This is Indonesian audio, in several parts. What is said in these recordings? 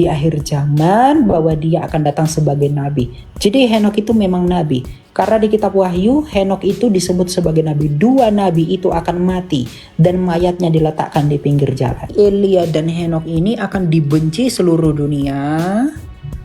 di akhir zaman bahwa dia akan datang sebagai nabi. Jadi Henok itu memang nabi. Karena di kitab Wahyu, Henok itu disebut sebagai nabi. 2 nabi itu akan mati dan mayatnya diletakkan di pinggir jalan. Elia dan Henok ini akan dibenci seluruh dunia.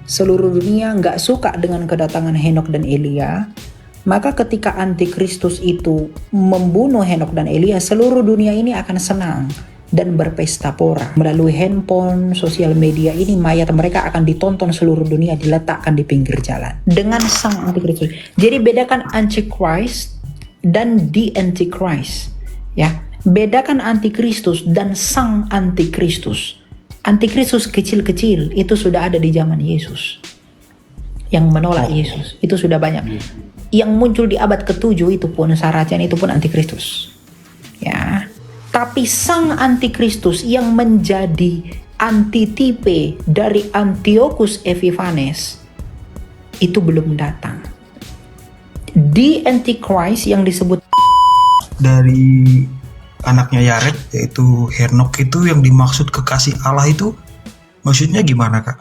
Seluruh dunia nggak suka dengan kedatangan Henok dan Elia. Maka ketika antikristus itu membunuh Henok dan Elia, seluruh dunia ini akan senang dan berpesta pora. Melalui handphone, sosial media ini, mayat mereka akan ditonton seluruh dunia, diletakkan di pinggir jalan dengan sang antikristus. Jadi bedakan antichrist dan the antichrist, ya. Bedakan antikristus dan sang antikristus. Antikristus kecil-kecil itu sudah ada di zaman Yesus, yang menolak Yesus itu sudah banyak. Yang muncul di abad ke-7 itu pun Saracen, itu pun antikristus, ya. Tapi sang antikristus yang menjadi antitipe dari Antiochus Epiphanes itu belum datang. Di antichrist yang disebut dari anaknya Yared, yaitu Henok, itu yang dimaksud kekasih Allah itu maksudnya gimana, Kak?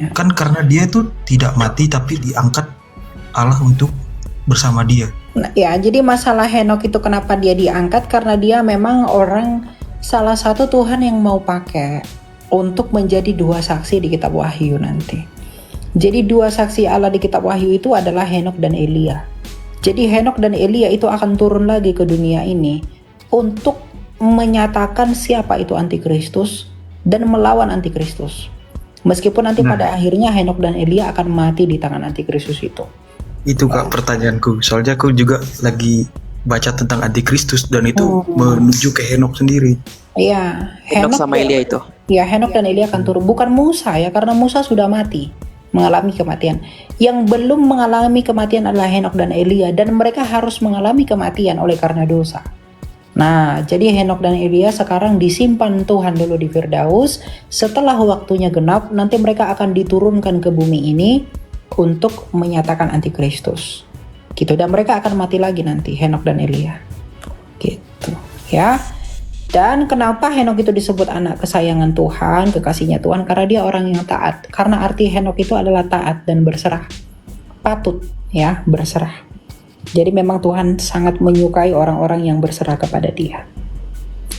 Ya. Kan karena dia itu tidak mati tapi diangkat Allah untuk bersama dia. Nah, ya, jadi masalah Henok itu kenapa dia diangkat, karena dia memang orang salah satu Tuhan yang mau pakai untuk menjadi 2 saksi di kitab Wahyu nanti. Jadi 2 saksi Allah di kitab Wahyu itu adalah Henok dan Elia. Jadi Henok dan Elia itu akan turun lagi ke dunia ini untuk menyatakan siapa itu antikristus dan melawan antikristus. Meskipun nanti pada akhirnya Henok dan Elia akan mati di tangan antikristus itu. Itu, Kak, pertanyaanku. Soalnya aku juga lagi baca tentang antikristus dan itu menuju ke Henok sendiri. Iya, Henok sama Elia itu. Ya, Henok dan Elia akan turun. Bukan Musa ya, karena Musa sudah mati, mengalami kematian. Yang belum mengalami kematian adalah Henok dan Elia, dan mereka harus mengalami kematian oleh karena dosa. Nah, jadi Henok dan Elia sekarang disimpan Tuhan dulu di Firdaus. Setelah waktunya genap, nanti mereka akan diturunkan ke bumi ini untuk menyatakan antikristus, gitu. Dan mereka akan mati lagi nanti, Henok dan Elia, gitu, ya. Dan kenapa Henok itu disebut anak kesayangan Tuhan, kekasihnya Tuhan? Karena dia orang yang taat. Karena arti Henok itu adalah taat dan berserah, patut, ya, berserah. Jadi memang Tuhan sangat menyukai orang-orang yang berserah kepada Dia,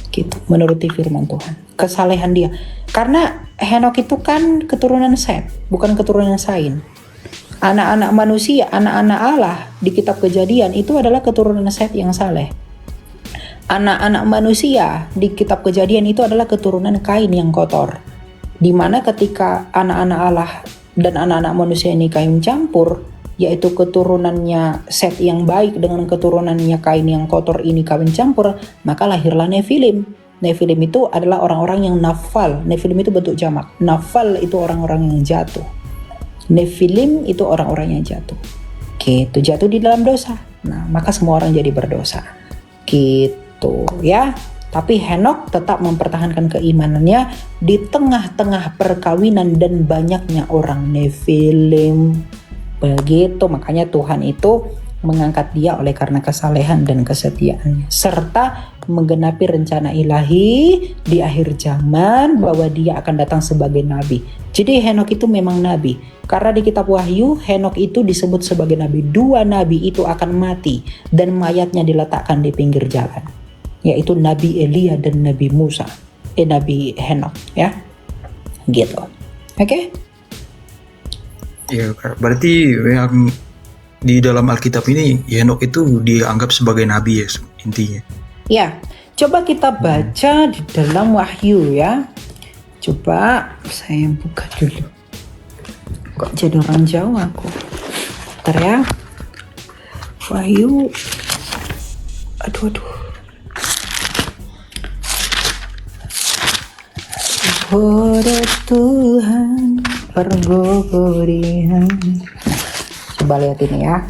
gitu, menuruti firman Tuhan, kesalehan dia. Karena Henok itu kan keturunan Set, bukan keturunan Sain. Anak-anak manusia, anak-anak Allah di kitab Kejadian itu adalah keturunan Set yang saleh. Anak-anak manusia di kitab Kejadian itu adalah keturunan Kain yang kotor. Dimana ketika anak-anak Allah dan anak-anak manusia ini kawin campur, yaitu keturunannya Set yang baik dengan keturunannya Kain yang kotor ini kawin campur, maka lahirlah Nefilim. Nefilim itu adalah orang-orang yang nafal. Nefilim itu bentuk jamak. Nafal itu orang-orang yang jatuh. Nefilim itu orang-orang yang jatuh, gitu, jatuh di dalam dosa. Nah, maka semua orang jadi berdosa, gitu, ya. Tapi Henok tetap mempertahankan keimanannya di tengah-tengah perkawinan dan banyaknya orang Nefilim, begitu. Makanya Tuhan itu mengangkat dia oleh karena kesalehan dan kesetiaannya, serta menggenapi rencana ilahi di akhir zaman bahwa dia akan datang sebagai nabi. Jadi Henok itu memang nabi. Karena di kitab Wahyu, Henok itu disebut sebagai nabi. 2 nabi itu akan mati dan mayatnya diletakkan di pinggir jalan, yaitu Nabi Elia dan Nabi Musa. Nabi Henok, ya, gitu. Oke? Ya, berarti yang di dalam Alkitab ini Henok itu dianggap sebagai nabi, ya, intinya. Ya, coba kita baca di dalam Wahyu, ya. Coba saya buka dulu. Kok jadi orang Jawa aku? Bentar ya. Wahyu. Aduh. Pada Tuhan pergogorian. Coba lihat ini ya.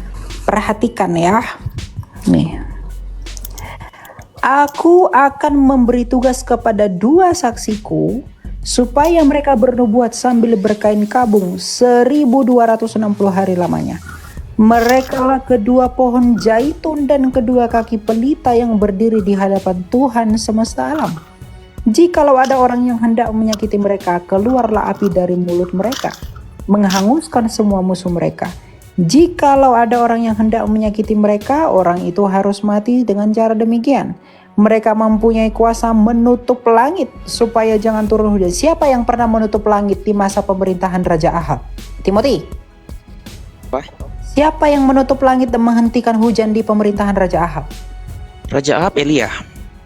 Perhatikan ya. Nih. Aku akan memberi tugas kepada 2 saksiku supaya mereka bernubuat sambil berkain kabung 1260 hari lamanya. Merekalah kedua pohon zaitun dan kedua kaki pelita yang berdiri di hadapan Tuhan semesta alam. Jikalau ada orang yang hendak menyakiti mereka, keluarlah api dari mulut mereka, menghanguskan semua musuh mereka. Jikalau ada orang yang hendak menyakiti mereka, orang itu harus mati dengan cara demikian. Mereka mempunyai kuasa menutup langit supaya jangan turun hujan. Siapa yang pernah menutup langit di masa pemerintahan Raja Ahab? Timothy. Apa? Siapa yang menutup langit dan menghentikan hujan di pemerintahan Raja Ahab? Raja Ahab, Elia.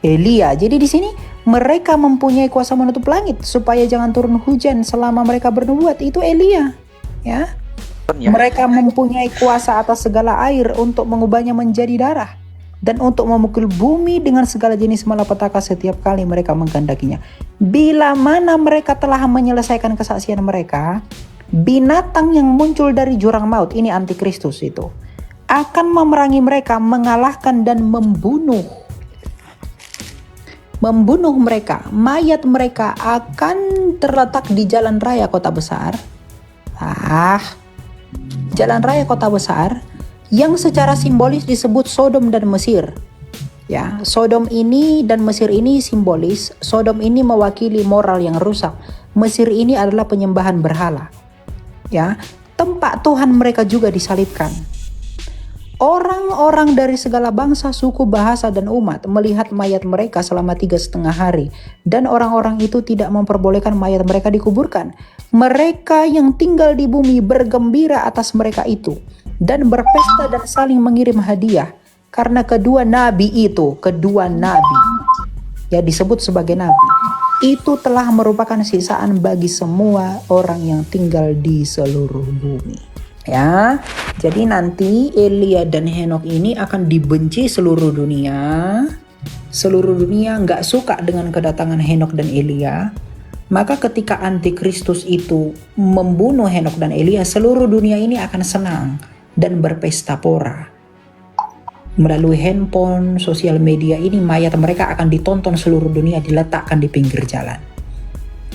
Elia. Jadi di sini mereka mempunyai kuasa menutup langit supaya jangan turun hujan selama mereka bernubuat. Itu Elia, ya. Ya. Mereka mempunyai kuasa atas segala air untuk mengubahnya menjadi darah dan untuk memukul bumi dengan segala jenis malapetaka setiap kali mereka mengkehendakinya. Bila mana mereka telah menyelesaikan kesaksian mereka, binatang yang muncul dari jurang maut, ini antikristus itu, akan memerangi mereka, mengalahkan dan membunuh mereka. Mayat mereka akan terletak di jalan raya kota besar. Jalan raya kota besar yang secara simbolis disebut Sodom dan Mesir. Ya, Sodom ini dan Mesir ini simbolis. Sodom ini mewakili moral yang rusak. Mesir ini adalah penyembahan berhala. Ya, tempat Tuhan mereka juga disalibkan. Orang-orang dari segala bangsa, suku, bahasa, dan umat melihat mayat mereka selama 3,5 hari. Dan orang-orang itu tidak memperbolehkan mayat mereka dikuburkan. Mereka yang tinggal di bumi bergembira atas mereka itu. Dan berpesta dan saling mengirim hadiah. Karena kedua nabi, ya disebut sebagai nabi, itu telah merupakan sisaan bagi semua orang yang tinggal di seluruh bumi. Ya, jadi nanti Elia dan Henokh ini akan dibenci seluruh dunia. Seluruh dunia nggak suka dengan kedatangan Henokh dan Elia. Maka ketika antikristus itu membunuh Henokh dan Elia, seluruh dunia ini akan senang dan berpesta pora. Melalui handphone, sosial media ini, mayat mereka akan ditonton seluruh dunia, diletakkan di pinggir jalan.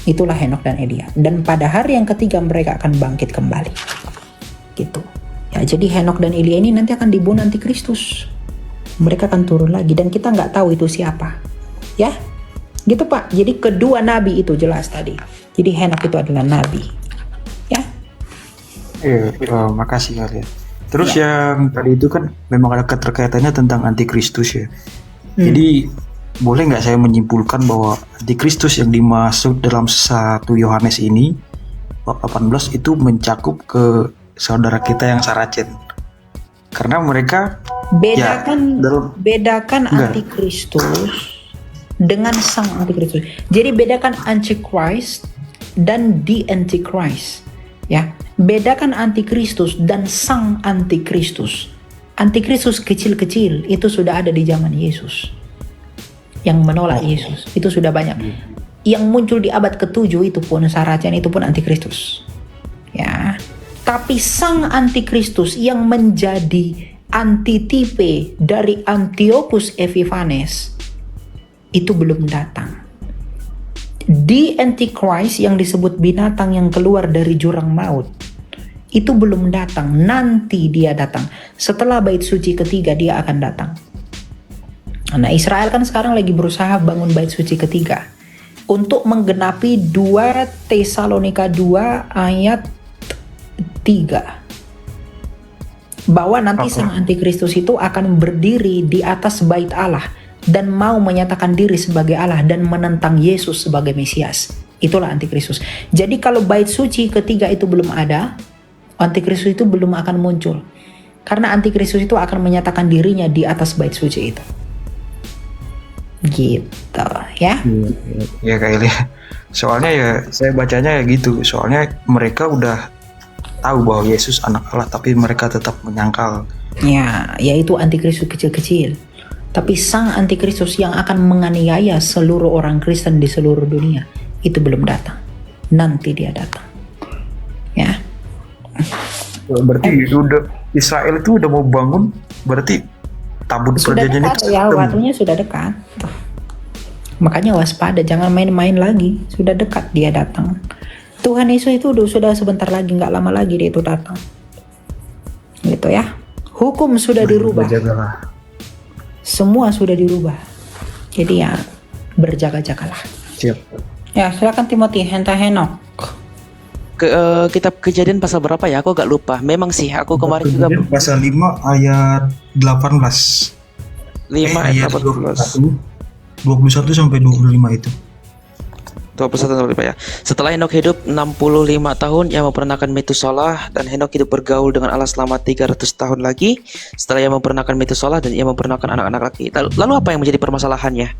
Itulah Henokh dan Elia. Dan pada hari yang ketiga mereka akan bangkit kembali. Gitu. Ya, jadi Henokh dan Elia ini nanti akan dibunuh antikristus. Mereka akan turun lagi dan kita nggak tahu itu siapa. Ya, gitu Pak. Jadi kedua nabi itu jelas tadi. Jadi Henokh itu adalah nabi. Ya. Makasih kalian. Terus yang tadi itu kan memang ada keterkaitannya tentang antikristus ya. Jadi boleh nggak saya menyimpulkan bahwa antikristus yang dimaksud dalam 1 Yohanes ini bab 18 itu mencakup ke saudara kita yang Saracen, karena mereka bedakan antikristus dengan sang antikristus. Jadi bedakan antichrist dan the antichrist. Ya, bedakan antikristus dan sang antikristus. Antikristus kecil-kecil itu sudah ada di zaman Yesus. Yang menolak Yesus itu sudah banyak. Yang muncul di abad ke-7 itu pun Saracen, itu pun antikristus. Ya. Tapi sang antikristus yang menjadi antitipe dari Antiochus Epiphanes itu belum datang. The Antichrist yang disebut binatang yang keluar dari jurang maut itu belum datang. Nanti dia datang. Setelah bait suci ketiga dia akan datang. Nah, Israel kan sekarang lagi berusaha bangun bait suci ketiga untuk menggenapi 2 Tesalonika 2 ayat 3, bahwa nanti sang antikristus itu akan berdiri di atas bait Allah dan mau menyatakan diri sebagai Allah dan menentang Yesus sebagai Mesias. Itulah antikristus. Jadi kalau bait suci ketiga itu belum ada, antikristus itu belum akan muncul, karena antikristus itu akan menyatakan dirinya di atas bait suci itu. Gitu ya. Ya kayaknya. Soalnya ya saya bacanya ya gitu. Soalnya mereka udah tahu bahwa Yesus anak Allah, tapi mereka tetap menyangkal. Ya, yaitu antikristus kecil-kecil. Tapi sang antikristus yang akan menganiaya seluruh orang Kristen di seluruh dunia itu belum datang. Nanti dia datang. Ya. Berarti udah Israel itu udah mau bangun, berarti tabut perjanjian itu ya, waktunya sudah dekat. Tuh. Makanya waspada, jangan main-main lagi. Sudah dekat dia datang. Tuhan Yesus itu sudah sebentar lagi, nggak lama lagi dia itu datang. Gitu ya. Hukum sudah dirubah. Semua sudah dirubah. Jadi ya berjaga-jagalah. Siap. Ya, silakan Timothy, Henta Henok. Kitab Kejadian pasal berapa ya? Aku agak lupa. Memang sih, aku kemarin juga Kejadian pasal 5 ayat 18. 5 ayat 18. 21 sampai 25 itu. 21 sampai ya. Setelah Henok hidup 65 tahun, ia memperanakan Metusalah, dan Henok hidup bergaul dengan Allah selama 300 tahun lagi. Setelah ia memperanakan Metusalah dan ia memperanakan anak-anak lagi. Lalu apa yang menjadi permasalahannya?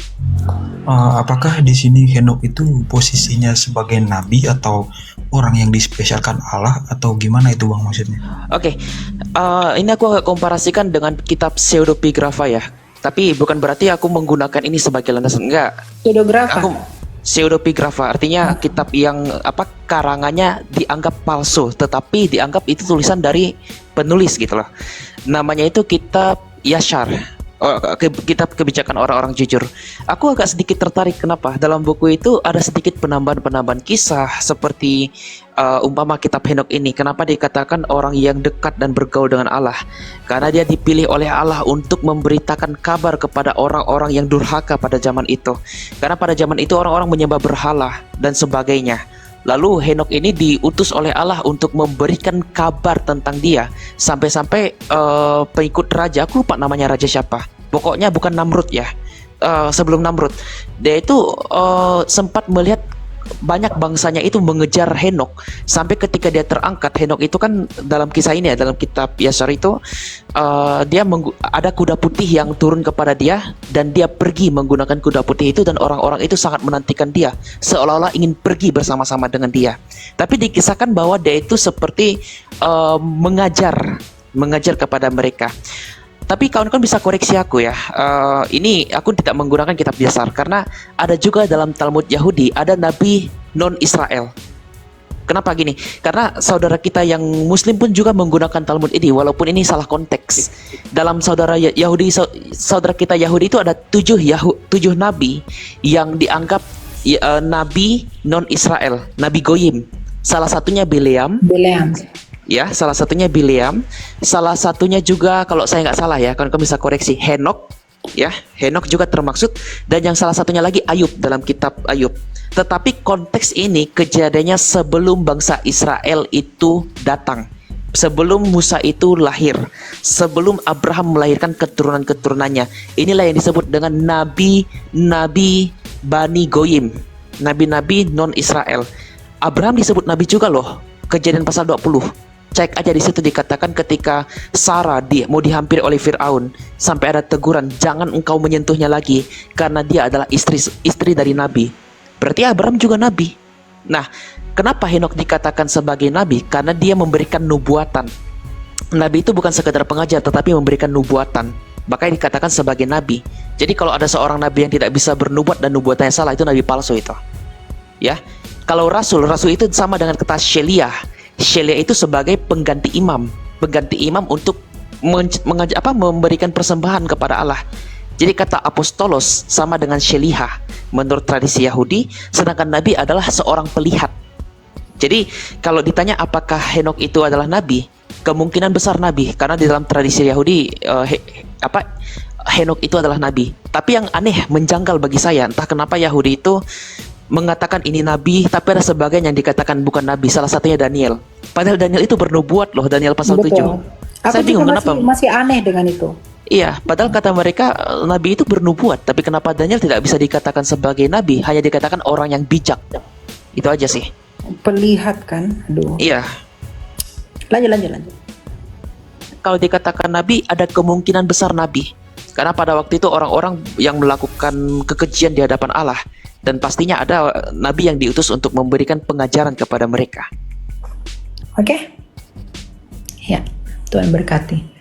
Apakah di sini Henok itu posisinya sebagai nabi atau orang yang dispesialkan Allah atau gimana itu Bang maksudnya? Oke, ini aku akan komparasikan dengan kitab Pseudepigrapha ya. Tapi bukan berarti aku menggunakan ini sebagai landasan, enggak. Pseudepigrapha. Pseudepigrapha artinya kitab yang karangannya dianggap palsu, tetapi dianggap itu tulisan dari penulis gitu loh. Namanya itu kitab Yashar. Kitab kebijakan orang-orang jujur. Aku agak sedikit tertarik kenapa dalam buku itu ada sedikit penambahan-penambahan kisah seperti umpama kitab Henok ini. Kenapa dikatakan orang yang dekat dan bergaul dengan Allah? Karena dia dipilih oleh Allah untuk memberitakan kabar kepada orang-orang yang durhaka pada zaman itu. Karena pada zaman itu orang-orang menyembah berhala dan sebagainya. Lalu Henok ini diutus oleh Allah untuk memberikan kabar tentang dia. Sampai-sampai pengikut raja, aku lupa namanya raja siapa. Pokoknya bukan Namrud ya. Sebelum Namrud, dia itu sempat melihat banyak bangsanya itu mengejar Henok. Sampai ketika dia terangkat, Henok itu kan dalam kisah ini ya, dalam kitab Yashar itu dia ada kuda putih yang turun kepada dia, dan dia pergi menggunakan kuda putih itu, dan orang-orang itu sangat menantikan dia, seolah-olah ingin pergi bersama-sama dengan dia. Tapi dikisahkan bahwa dia itu seperti mengajar kepada mereka. Tapi kawan-kawan bisa koreksi aku ya. Ini aku tidak menggunakan kitab Yashar karena ada juga dalam Talmud Yahudi ada nabi non Israel. Kenapa gini? Karena saudara kita yang Muslim pun juga menggunakan Talmud ini, walaupun ini salah konteks. Dalam saudara kita Yahudi itu ada 7 nabi yang dianggap nabi non Israel, nabi Goyim. Salah satunya Bileam. Ya, salah satunya Bileam. Salah satunya juga kalau saya nggak salah ya, kan kamu bisa koreksi, Henok. Ya, Henok juga termaksud. Dan yang salah satunya lagi Ayub dalam kitab Ayub. Tetapi konteks ini kejadiannya sebelum bangsa Israel itu datang, sebelum Musa itu lahir, sebelum Abraham melahirkan keturunan-keturunannya. Inilah yang disebut dengan nabi-nabi Bani Goyim, nabi-nabi non Israel. Abraham disebut nabi juga loh. Kejadian pasal 20. Cek aja di situ dikatakan ketika Sarah mau dihampiri oleh Firaun, sampai ada teguran, jangan engkau menyentuhnya lagi karena dia adalah istri dari nabi. Berarti Abraham juga nabi. Nah, kenapa Henok dikatakan sebagai nabi? Karena dia memberikan nubuatan. Nabi itu bukan sekedar pengajar, tetapi memberikan nubuatan. Makanya dikatakan sebagai nabi. Jadi kalau ada seorang nabi yang tidak bisa bernubuat dan nubuatannya salah, itu nabi palsu itu. Ya. Kalau rasul itu sama dengan kata Sheliah. Sheliah itu sebagai pengganti imam untuk memberikan persembahan kepada Allah. Jadi kata apostolos sama dengan Sheliah menurut tradisi Yahudi, sedangkan nabi adalah seorang pelihat. Jadi kalau ditanya apakah Henok itu adalah nabi, kemungkinan besar nabi, karena di dalam tradisi Yahudi Henok itu adalah nabi. Tapi yang aneh, menjanggal bagi saya, entah kenapa Yahudi itu mengatakan ini nabi, tapi ada sebagian yang dikatakan bukan nabi. Salah satunya Daniel. Padahal Daniel itu bernubuat loh, Daniel pasal 7. Saya bingung kenapa. Masih aneh dengan itu. Iya, padahal kata mereka nabi itu bernubuat, tapi kenapa Daniel tidak bisa dikatakan sebagai nabi, hanya dikatakan orang yang bijak. Itu aja sih. Pelihat kan? Aduh. Iya. Lanjut. Kalau dikatakan nabi, ada kemungkinan besar nabi. Karena pada waktu itu orang-orang yang melakukan kekejian di hadapan Allah, dan pastinya ada nabi yang diutus untuk memberikan pengajaran kepada mereka. Oke? Ya, Tuhan berkati.